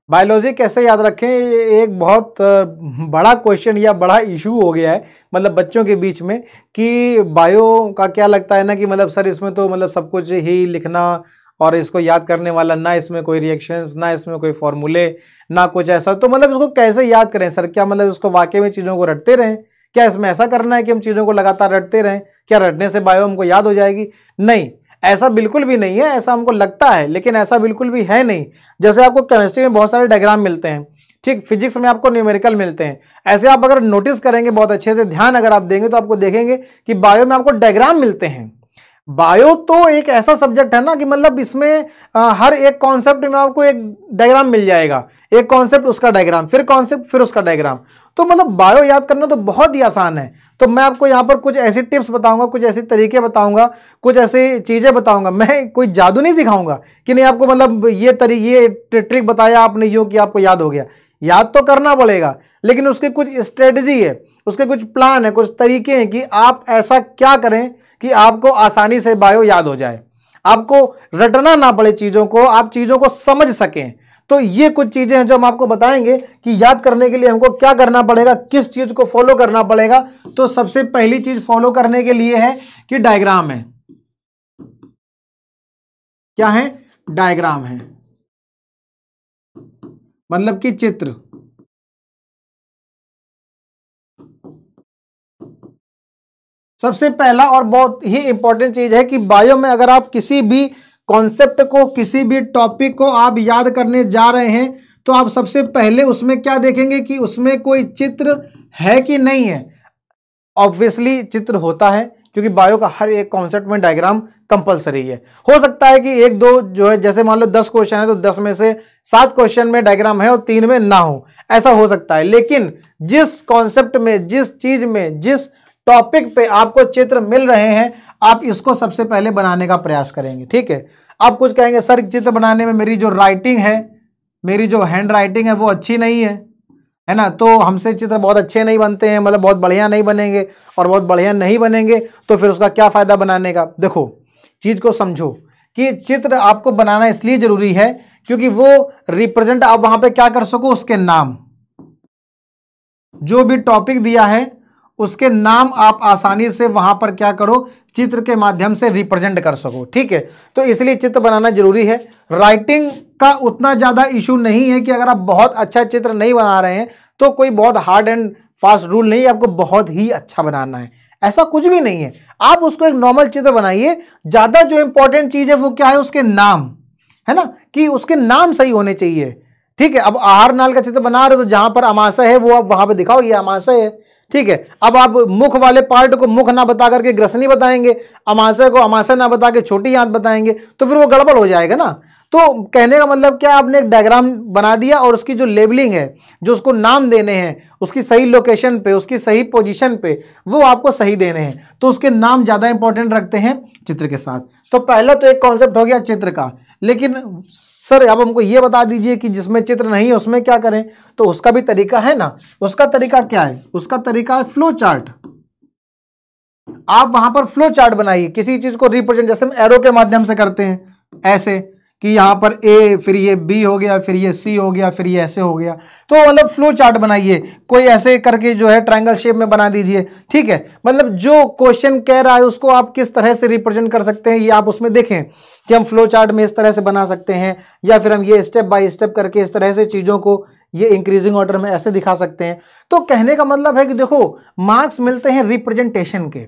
Biology कैसे याद रखें, ये एक बहुत बड़ा क्वेश्चन या बड़ा इशू हो गया है मतलब बच्चों के बीच में कि बायो का क्या लगता है ना कि मतलब सर इसमें तो मतलब सब कुछ ही लिखना और इसको याद करने वाला, ना इसमें कोई रिएक्शंस, ना इसमें कोई फॉर्मूले, ना कुछ ऐसा, तो मतलब इसको कैसे याद करें सर? क्या मतलब इसको वाकई में चीज़ों को रटते रहें? क्या इसमें ऐसा करना है कि हम चीज़ों को लगातार रटते रहें? क्या रटने से बायो हमको याद हो जाएगी? नहीं, ऐसा बिल्कुल भी नहीं है। ऐसा हमको लगता है लेकिन ऐसा बिल्कुल भी है नहीं। जैसे आपको केमिस्ट्री में बहुत सारे डायग्राम मिलते हैं, ठीक, फिजिक्स में आपको न्यूमेरिकल मिलते हैं, ऐसे आप अगर नोटिस करेंगे, बहुत अच्छे से ध्यान अगर आप देंगे तो आपको देखेंगे कि बायो में आपको डायग्राम मिलते हैं। बायो तो एक ऐसा सब्जेक्ट है ना कि मतलब इसमें हर एक कॉन्सेप्ट में आपको एक डायग्राम मिल जाएगा, एक कॉन्सेप्ट उसका डायग्राम, फिर कॉन्सेप्ट फिर उसका डायग्राम। तो मतलब बायो याद करना तो बहुत ही आसान है। तो मैं आपको यहाँ पर कुछ ऐसी टिप्स बताऊंगा, कुछ ऐसे तरीके बताऊंगा, कुछ ऐसी चीज़ें बताऊंगा। मैं कोई जादू नहीं सिखाऊंगा कि नहीं आपको मतलब ये ट्रिक बताया आपने यूँ कि आपको याद हो गया। याद तो करना पड़ेगा लेकिन उसकी कुछ स्ट्रेटजी है, उसके कुछ प्लान है, कुछ तरीके हैं कि आप ऐसा क्या करें कि आपको आसानी से बायो याद हो जाए, आपको रटना ना पड़े चीज़ों को, आप चीज़ों को समझ सकें। तो ये कुछ चीज़ें हैं जो हम आपको बताएंगे कि याद करने के लिए हमको क्या करना पड़ेगा, किस चीज़ को फॉलो करना पड़ेगा। तो सबसे पहली चीज़ फॉलो करने के लिए है कि डायग्राम है। क्या है? डायग्राम है, मतलब कि चित्र। सबसे पहला और बहुत ही इंपॉर्टेंट चीज है कि बायो में अगर आप किसी भी कॉन्सेप्ट को, किसी भी टॉपिक को आप याद करने जा रहे हैं तो आप सबसे पहले उसमें क्या देखेंगे कि उसमें कोई चित्र है कि नहीं है। ऑब्वियसली चित्र होता है क्योंकि बायो का हर एक कॉन्सेप्ट में डायग्राम कंपलसरी है। हो सकता है कि एक दो जो है, जैसे मान लो 10 क्वेश्चन है तो 10 में से 7 क्वेश्चन में डायग्राम है और 3 में ना हो, ऐसा हो सकता है। लेकिन जिस कॉन्सेप्ट में, जिस चीज में, जिस टॉपिक पे आपको चित्र मिल रहे हैं, आप इसको सबसे पहले बनाने का प्रयास करेंगे। ठीक है, आप कुछ कहेंगे सर चित्र बनाने में मेरी जो राइटिंग है, मेरी जो हैंड राइटिंग है वो अच्छी नहीं है ना, तो हमसे चित्र बहुत अच्छे नहीं बनते हैं, मतलब बहुत बढ़िया नहीं बनेंगे, और बहुत बढ़िया नहीं बनेंगे तो फिर उसका क्या फायदा बनाने का। देखो चीज को समझो कि चित्र आपको बनाना इसलिए जरूरी है क्योंकि वो रिप्रेजेंट आप वहां पे क्या कर सको, उसके नाम, जो भी टॉपिक दिया है उसके नाम आप आसानी से वहां पर क्या करो, चित्र के माध्यम से रिप्रेजेंट कर सको। ठीक है, तो इसलिए चित्र बनाना जरूरी है। राइटिंग का उतना ज्यादा इशू नहीं है कि अगर आप बहुत अच्छा चित्र नहीं बना रहे हैं तो कोई बहुत हार्ड एंड फास्ट रूल नहीं है आपको बहुत ही अच्छा बनाना है, ऐसा कुछ भी नहीं है। आप उसको एक नॉर्मल चित्र बनाइए। ज्यादा जो इंपॉर्टेंट चीज है वो क्या है, उसके नाम, है ना, कि उसके नाम सही होने चाहिए। ठीक है, अब आहार नाल का चित्र बना रहे हो तो जहां पर अमाशय है वो आप वहां पे दिखाओ ये अमाशय है। ठीक है, अब आप मुख वाले पार्ट को मुख ना बता करके ग्रसनी बताएंगे, अमाशय को अमाशय ना बता के छोटी आंत बताएंगे तो फिर वो गड़बड़ हो जाएगा ना। तो कहने का मतलब क्या, आपने एक डायग्राम बना दिया और उसकी जो लेबलिंग है, जो उसको नाम देने हैं, उसकी सही लोकेशन पे, उसकी सही पोजीशन पे वो आपको सही देने हैं, तो उसके नाम ज्यादा इंपॉर्टेंट रखते हैं चित्र के साथ। तो पहला तो एक कॉन्सेप्ट हो गया चित्र का। लेकिन सर अब हमको ये बता दीजिए कि जिसमें चित्र नहीं है उसमें क्या करें, तो उसका भी तरीका है ना। उसका तरीका क्या है? उसका तरीका है फ्लो चार्ट। आप वहां पर फ्लो चार्ट बनाइए, किसी चीज को रिप्रेजेंट, जैसे हम एरो के माध्यम से करते हैं ऐसे कि यहां पर ए, फिर ये बी हो गया, फिर ये सी हो गया, फिर ये ऐसे हो गया। तो मतलब फ्लो चार्ट बनाइए, कोई ऐसे करके जो है ट्रायंगल शेप में बना दीजिए। ठीक है, मतलब जो क्वेश्चन कह रहा है उसको आप किस तरह से रिप्रेजेंट कर सकते हैं ये आप उसमें देखें कि हम फ्लो चार्ट में इस तरह से बना सकते हैं, या फिर हम ये स्टेप बाय स्टेप करके इस तरह से चीज़ों को ये इंक्रीजिंग ऑर्डर में ऐसे दिखा सकते हैं। तो कहने का मतलब है कि देखो मार्क्स मिलते हैं रिप्रेजेंटेशन के।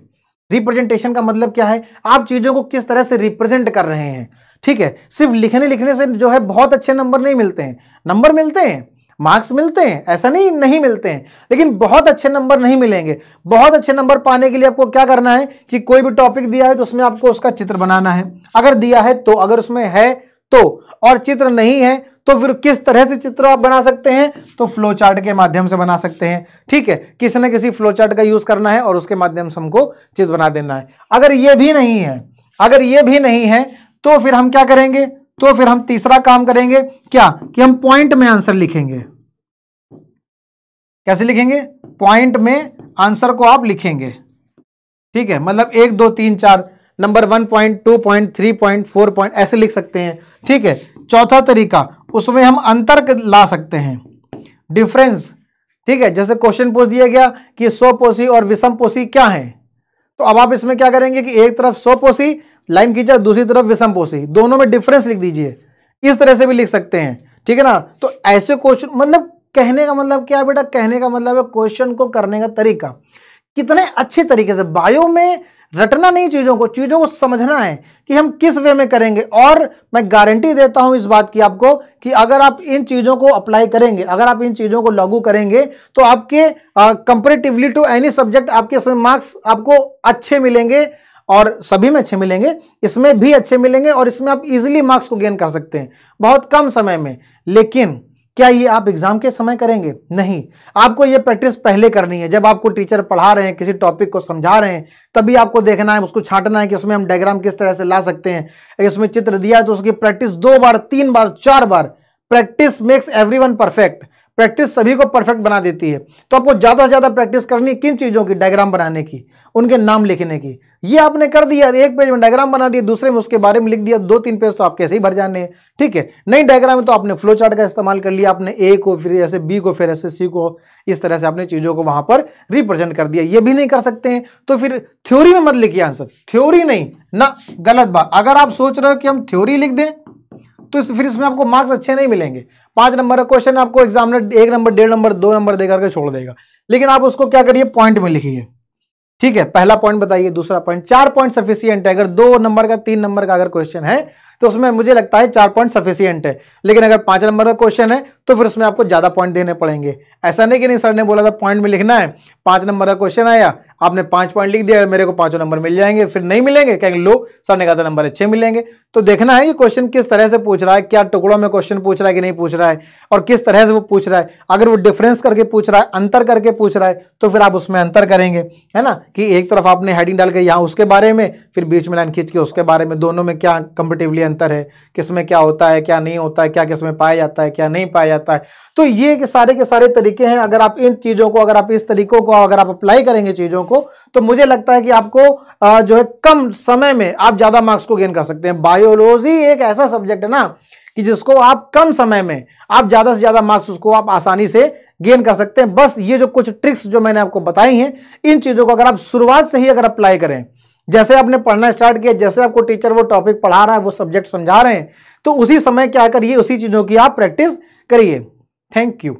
रिप्रेजेंटेशन का मतलब क्या है, आप चीज़ों को किस तरह से रिप्रेजेंट कर रहे हैं। ठीक है, सिर्फ लिखने से जो है बहुत अच्छे नंबर नहीं मिलते हैं। नंबर मिलते हैं, मार्क्स मिलते हैं, ऐसा नहीं मिलते हैं, लेकिन बहुत अच्छे नंबर नहीं मिलेंगे। बहुत अच्छे नंबर पाने के लिए आपको क्या करना है कि कोई भी टॉपिक दिया है तो उसमें आपको उसका चित्र बनाना है, अगर दिया है तो, अगर उसमें है तो, और चित्र नहीं है तो फिर किस तरह से चित्र आप बना सकते हैं, तो फ्लो चार्ट के माध्यम से बना सकते हैं। ठीक है, किसी न किसी फ्लो चार्ट का यूज करना है और उसके माध्यम से हमको चित्र बना देना है। अगर ये भी नहीं है, अगर ये भी नहीं है तो फिर हम क्या करेंगे, तो फिर हम तीसरा काम करेंगे क्या, कि हम पॉइंट में आंसर लिखेंगे। कैसे लिखेंगे? पॉइंट में आंसर को आप लिखेंगे। ठीक है, मतलब 1 2 3 4 number 1 point, 2 point, 3 point, 4 point ऐसे लिख सकते हैं। ठीक है, चौथा तरीका उसमें हम अंतर ला सकते हैं, डिफरेंस। ठीक है, जैसे क्वेश्चन पूछ दिया गया कि स्वपोषी और विषमपोषी क्या है, तो अब आप इसमें क्या करेंगे कि एक तरफ स्वपोषी लाइन खींचा, दूसरी तरफ विषमपोषी, दोनों में डिफरेंस लिख दीजिए। इस तरह से भी लिख सकते हैं, ठीक है ना। तो ऐसे क्वेश्चन, मतलब कहने का मतलब क्या है बेटा, कहने का मतलब है क्वेश्चन को करने का तरीका कितने अच्छे तरीके से। बायो में रटना नहीं, चीजों को समझना है कि हम किस वे में करेंगे। और मैं गारंटी देता हूं इस बात की आपको कि अगर आप इन चीजों को अप्लाई करेंगे, अगर आप इन चीजों को लागू करेंगे, तो आपके कंपैरेटिवली टू एनी सब्जेक्ट आपके इसमें मार्क्स आपको अच्छे मिलेंगे, और सभी में अच्छे मिलेंगे, इसमें भी अच्छे मिलेंगे, और इसमें आप इजीली मार्क्स को गेन कर सकते हैं बहुत कम समय में। लेकिन क्या ये आप एग्जाम के समय करेंगे? नहीं, आपको ये प्रैक्टिस पहले करनी है। जब आपको टीचर पढ़ा रहे हैं, किसी टॉपिक को समझा रहे हैं, तभी आपको देखना है, उसको छांटना है कि उसमें हम डायग्राम किस तरह से ला सकते हैं। इसमें चित्र दिया है तो उसकी प्रैक्टिस 2 बार 3 बार 4 बार। Practice makes everyone perfect. Practice सभी को परफेक्ट बना देती है। तो आपको ज्यादा से ज्यादा प्रैक्टिस करनी है किन चीजों की? डायग्राम बनाने की, उनके नाम लिखने की। ये आपने कर दिया, एक पेज में डायग्राम बना दिया, दूसरे में उसके बारे में लिख दिया, 2-3 पेज तो आपके ऐसे ही भर जाने हैं। ठीक है, नई डायग्राम है तो आपने फ्लो चार्ट का इस्तेमाल कर लिया, आपने ए को, फिर ऐसे बी को, फिर ऐसे सी को, इस तरह से आपने चीजों को वहां पर रिप्रेजेंट कर दिया। ये भी नहीं कर सकते हैं तो फिर थ्योरी में मत लिखिए आंसर, थ्योरी नहीं ना, गलत बात। अगर आप सोच रहे हो कि हम थ्योरी लिख दें तो फिर इसमें आपको मार्क्स अच्छे नहीं मिलेंगे। 5 नंबर का क्वेश्चन आपको एग्जामिनर 1 नंबर, 1.5 नंबर, 2 नंबर देकर के छोड़ देगा। लेकिन आप उसको क्या करिए, पॉइंट में लिखिए। ठीक है, पहला पॉइंट बताइए, दूसरा पॉइंट, 4 पॉइंट सफिशिएंट है। अगर 2 नंबर का, 3 नंबर का अगर क्वेश्चन है तो उसमें मुझे लगता है 4 पॉइंट सफिशिएंट है। लेकिन अगर 5 नंबर का क्वेश्चन है तो फिर उसमें आपको ज्यादा पॉइंट देने पड़ेंगे। ऐसा नहीं कि नहीं सर ने बोला था पॉइंट में लिखना है, 5 नंबर का क्वेश्चन आया, आपने 5 पॉइंट लिख दिया, मेरे को 5 नंबर मिल जाएंगे, फिर नहीं मिलेंगे, कहेंगे लो सर ने कहा था नंबर अच्छे मिलेंगे। तो देखना है ये क्वेश्चन किस तरह से पूछ रहा है, क्या टुकड़ों में क्वेश्चन पूछ रहा है कि नहीं पूछ रहा है, और किस तरह से वो पूछ रहा है। अगर वो डिफरेंस करके पूछ रहा है, अंतर करके पूछ रहा है, तो फिर आप उसमें अंतर करेंगे, है ना, कि एक तरफ आपने हेडिंग डाल के यहाँ उसके बारे में, फिर बीच में लाइन खींच के उसके बारे में, दोनों में क्या कंपैरेटिवली अंतर है, किसमें क्या होता है, क्या नहीं होता है, क्या किसमें पाया जाता है, क्या नहीं पाया जाता है। तो ये के सारे तरीके हैं। अगर आप इन चीजों को, अगर आप इस तरीकों को अगर आप अप्लाई करेंगे चीजों को, तो मुझे लगता है कि आपको जो है कम समय में आप ज्यादा मार्क्स को गेन कर सकते हैं। बायोलॉजी एक ऐसा सब्जेक्ट है ना कि जिसको आप कम समय में आप ज्यादा से ज्यादा मार्क्स उसको आप आसानी से गेन कर सकते हैं। बस ये जो कुछ ट्रिक्स जो मैंने आपको बताई हैं, इन चीजों को अगर आप शुरुआत से ही अगर अप्लाई करें, जैसे आपने पढ़ना स्टार्ट किया, जैसे आपको टीचर वो टॉपिक पढ़ा रहा है, वो सब्जेक्ट समझा रहे हैं, तो उसी समय क्या करिए, उसी चीजों की आप प्रैक्टिस करिए। Thank you.